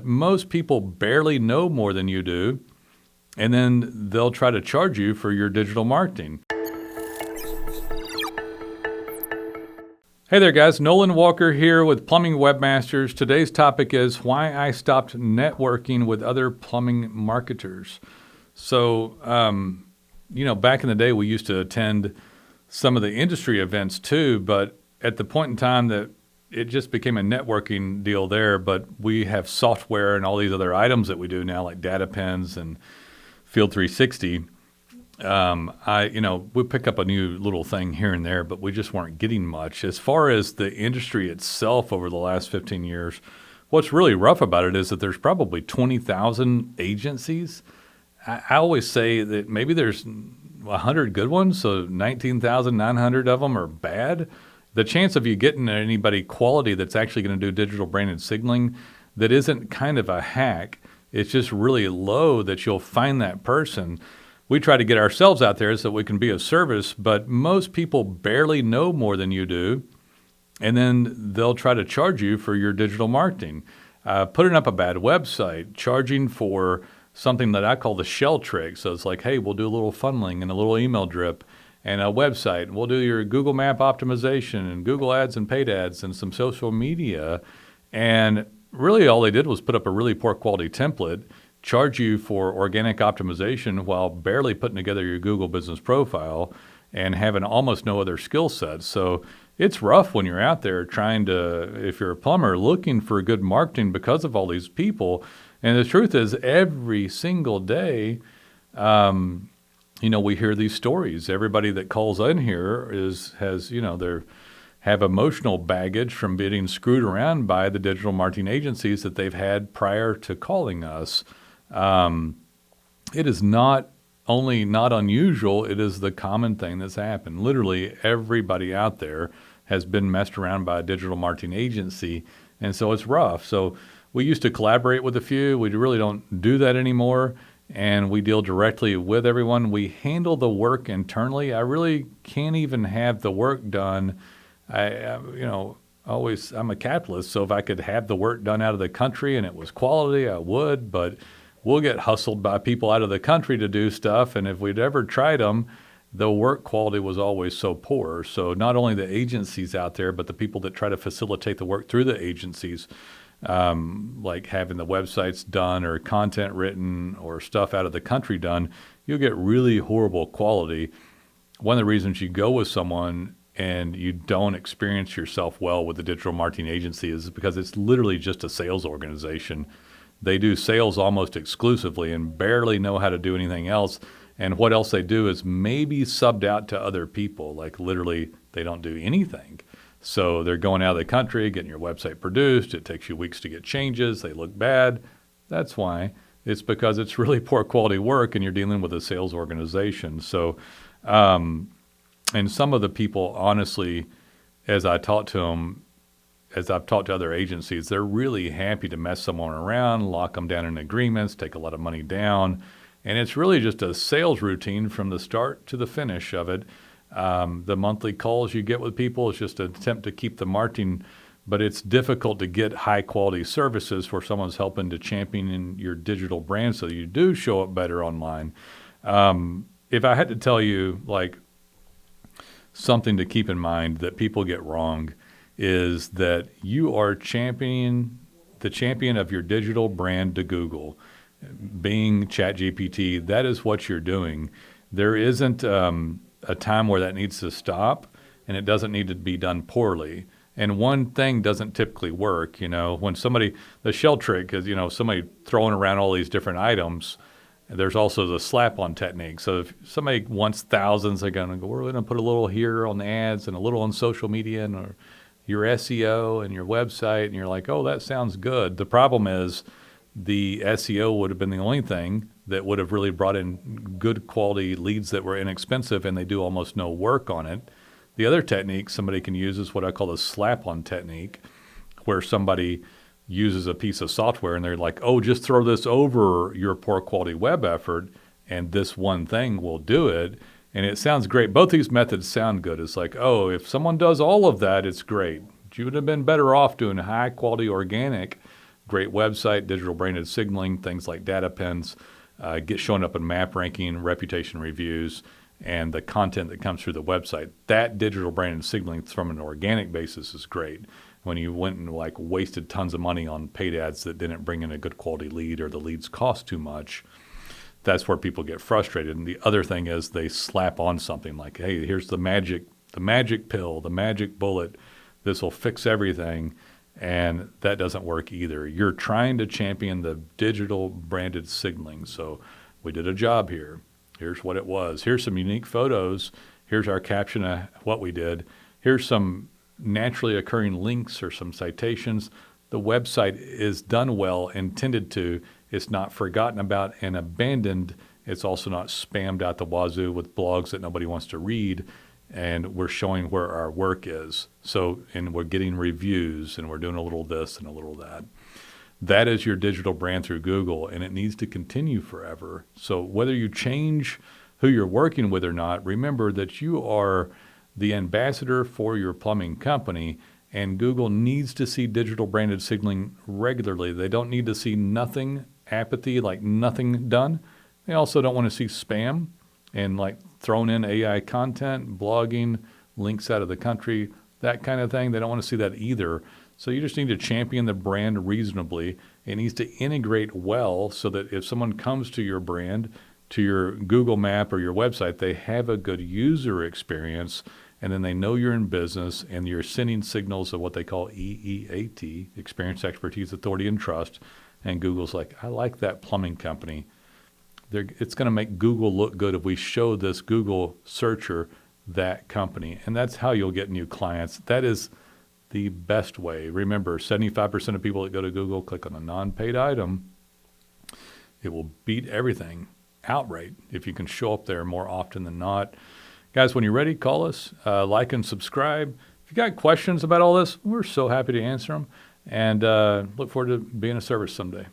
but most people barely know more than you do, and then they'll try to charge you for your digital marketing. Hey there guys, Nolan Walker here with Plumbing Webmasters. Today's topic is why I stopped networking with other plumbing marketers. So, back in the day we used to attend some of the industry events too, but at the point in time that it just became a networking deal there, but we have software and all these other items that we do now like data pens and Field 360. We pick up a new little thing here and there, but we just weren't getting much. As far as the industry itself over the last 15 years, what's really rough about it is that there's probably 20,000 agencies. I always say that maybe there's 100 good ones, so 19,900 of them are bad. The chance of you getting anybody quality that's actually going to do digital branded signaling that isn't kind of a hack, it's just really low that you'll find that person. We try to get ourselves out there so we can be of service, but most people barely know more than you do, and then they'll try to charge you for your digital marketing. Putting up a bad website, charging for something that I call the shell trick. So it's like, hey, we'll do a little funneling and a little email drip and a website. We'll do your Google Map optimization and Google Ads and paid ads and some social media. And really all they did was put up a really poor quality template, charge you for organic optimization while barely putting together your Google business profile and having almost no other skill sets. So it's rough when you're out there trying to, if you're a plumber, looking for good marketing because of all these people. And the truth is every single day, we hear these stories. Everybody that calls in here have emotional baggage from being screwed around by the digital marketing agencies that they've had prior to calling us. It is not only not unusual, it is the common thing that's happened. Literally everybody out there has been messed around by a digital marketing agency, and so it's rough. So we used to collaborate with a few. We really don't do that anymore, and we deal directly with everyone. We handle the work internally. I really can't even have the work done. I'm a capitalist, so if I could have the work done out of the country and it was quality, I would, but we'll get hustled by people out of the country to do stuff, and if we'd ever tried them, the work quality was always so poor. So not only the agencies out there, but the people that try to facilitate the work through the agencies, like having the websites done or content written or stuff out of the country done, you'll get really horrible quality. One of the reasons you go with someone and you don't experience yourself well with the digital marketing agency is because it's literally just a sales organization. They do sales almost exclusively and barely know how to do anything else. And what else they do is maybe subbed out to other people. Like literally they don't do anything. So they're going out of the country, getting your website produced. It takes you weeks to get changes. They look bad. That's why. It's because it's really poor quality work and you're dealing with a sales organization. So, and some of the people, honestly, as I talk to them, as I've talked to other agencies, they're really happy to mess someone around, lock them down in agreements, take a lot of money down. And it's really just a sales routine from the start to the finish of it. The monthly calls you get with people is just an attempt to keep the marketing, but it's difficult to get high quality services where someone's helping to champion your digital brand so you do show up better online. If I had to tell you like something to keep in mind that people get wrong is that you are the champion of your digital brand to Google. Bing, ChatGPT, that is what you're doing. There isn't a time where that needs to stop, and it doesn't need to be done poorly. And one thing doesn't typically work. When the shell trick is, somebody throwing around all these different items, there's also the slap-on technique. So if somebody wants thousands, they're going to go, we're going to put a little here on the ads and a little on social media and your SEO and your website, and you're like, oh, that sounds good. The problem is the SEO would have been the only thing that would have really brought in good quality leads that were inexpensive, and they do almost no work on it. The other technique somebody can use is what I call the slap-on technique, where somebody uses a piece of software and they're like, oh, just throw this over your poor quality web effort and this one thing will do it. And it sounds great. Both these methods sound good. It's like, oh, if someone does all of that, it's great. But you would have been better off doing high quality organic great website, digital branded signaling, things like data pins, get showing up in map ranking, reputation reviews, and the content that comes through the website. That digital branded signaling from an organic basis is great. When you went and like wasted tons of money on paid ads that didn't bring in a good quality lead, or the leads cost too much, that's where people get frustrated. And the other thing is they slap on something like, hey, here's the magic pill, the magic bullet. This will fix everything. And that doesn't work either. You're trying to champion the digital branded signaling. So we did a job here. Here's what it was. Here's some unique photos. Here's our caption of what we did. Here's some naturally occurring links or some citations. The website is done well, intended to. It's not forgotten about and abandoned. It's also not spammed out the wazoo with blogs that nobody wants to read. And we're showing where our work is. So, and we're getting reviews, and we're doing a little this and a little that. That is your digital brand through Google, and it needs to continue forever. So whether you change who you're working with or not, remember that you are the ambassador for your plumbing company, and Google needs to see digital branded signaling regularly. They don't need to see nothing, apathy, like nothing done. They also don't want to see spam and like thrown in AI content, blogging, links out of the country, that kind of thing. They don't want to see that either. So you just need to champion the brand reasonably. It needs to integrate well so that if someone comes to your brand, to your Google map or your website, they have a good user experience, and then they know you're in business, and you're sending signals of what they call EEAT, experience, expertise, authority, and trust. And Google's like, I like that plumbing company. It's going to make Google look good if we show this Google searcher that company. And that's how you'll get new clients. That is the best way. Remember, 75% of people that go to Google click on a non-paid item. It will beat everything outright if you can show up there more often than not. Guys, when you're ready, call us, like and subscribe. If you got questions about all this, we're so happy to answer them, and look forward to being of service someday.